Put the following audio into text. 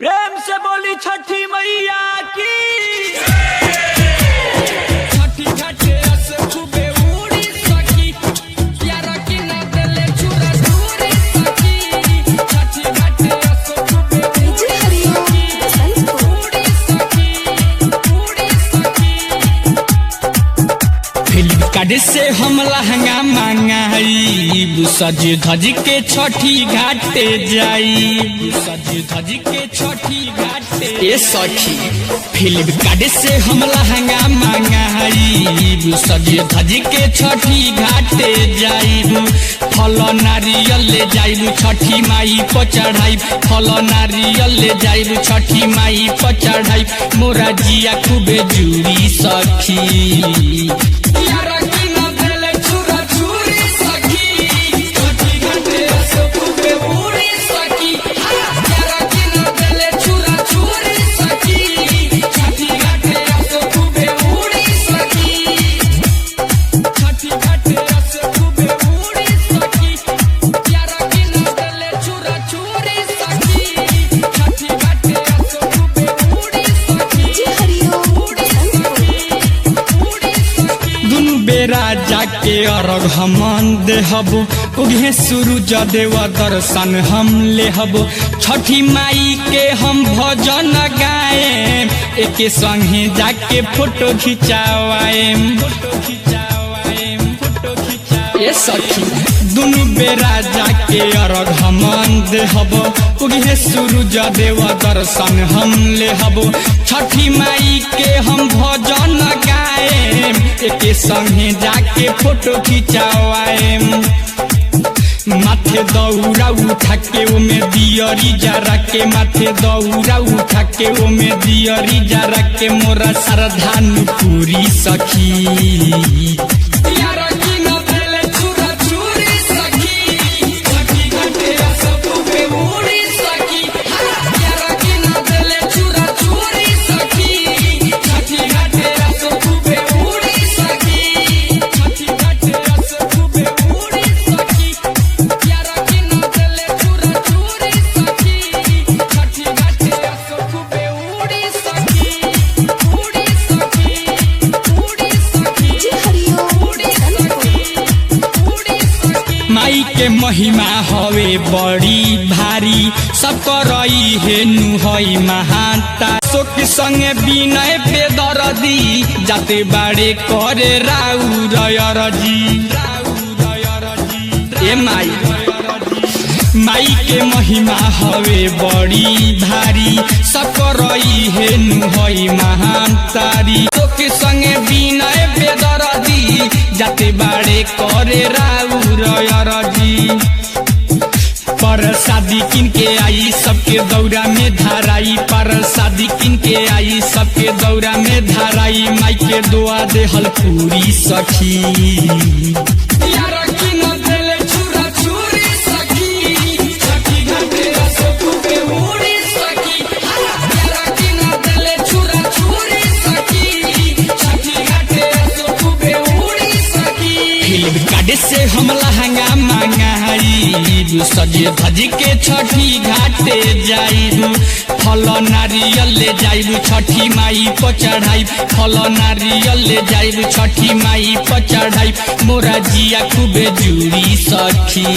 प्रेम से बोली छठी मैया की। छठी घाटे से खूबे उड़ी सकी, प्यारा की ना दिले छुरा छुरी सकी। छठी घाटे से खूबे उड़ी सकी। फ्लिपकार्ट से हम लहंगा मंगाई, सज धज के छठी घाटे जाई। सज धज के छठी घाटे ए सखी, फ्लिपकार्ट से हम लहंगा मंगाई, सज धज के छठी घाटे जाइबू। फल नारियल ले जाइबू छठी माई पर चढ़ाई, फल नारियल ले जाइबू छठी माई पर चढ़ाई। मोरा जिया खूबे जुड़ी सखी, प्यारा की ना दिले छुरा छुरी सखी। छठी घाटे से खूबे उड़ी सकी, प्यारा की ना दिले छुरा छुरी सकी। छठी घाटे से खूबे उड़ी सकी, छठी घाटे से खूबे उड़ी सकी। प्यारा की ना दिले छुरा छुरी सकी। छठी घाटे से खूबे उड़ी सकी, उड़ी सकी, उड़ी सकी। दुनु बेरा जाके अरग हमन देहबो, उगे सूरज देव दर्शन हम लेहबो। छठी माई के हम भजन गाएम, एके संगे जाके फोटो खिंचावाएम। ए सखी दुनु बेरा जाके अरग हमन देहबो, उगे सूरज देव दर्शन हम लेहबो। छठी माई के हम भजन गाएम, एके संगे जाके फोटो खिंचावाएम। माथे दौरा उठा के ओमे दियरी जरा के, माथे दौरा उठा के ओमे दियरी जरा के। मोरा श्रद्धान पूरी सखी, प्यारा की ना दिले छुरा छुरी सखी। छठी घाटे से खूबे उड़ी सकी, प्यारा की ना दिले छुरा छुरी सखी। छठी घाटे से खूबे उड़ी सकी, छठी घाटे से खूबे उड़ी सकी। प्यारा की ना दिले छुरा छुरी सकी। छठी घाटे से खूबे उड़ी सकी, उड़ी सकी, उड़ी सकी, उड़ी सकी, उड़ी सकी। माई के महिमा हवे बड़ी भारी, सब करई हे नुहई महाता। शोक संगे विनय पे दरदी, जाते बाड़े करे राउर अरजी। ए माई माई के महिमा हवे बड़ी भारी, सब करई हे नुहई महातारी। शोक संगे विनय पे दरदी, जाते बाड़े करे राउर अरजी। पर शादी किन के आई सबके दौरा में धाराई, पर शादी किन के आई सबके दौरा में धाराई। माई के दुआ देहल पूरी सखी, प्यारा की ना दिले छुरा छुरी सखी। छठी घाटे से खूबे उड़ी सकी, प्यारा की ना दिले छुरा छुरी सकी। छठी घाटे से खूबे उड़ी सकी। फ्लिपकार्ट से हम लहंगा मंगाई, सजे धज के छठी घाटे जाइबू। फल नारियल ले जाइबू छठी माई पर चढ़ाई, फल नारियल ले जाइबू छठी माई पर चढ़ाई। मोरा जिया खूबे जुड़ी सखी।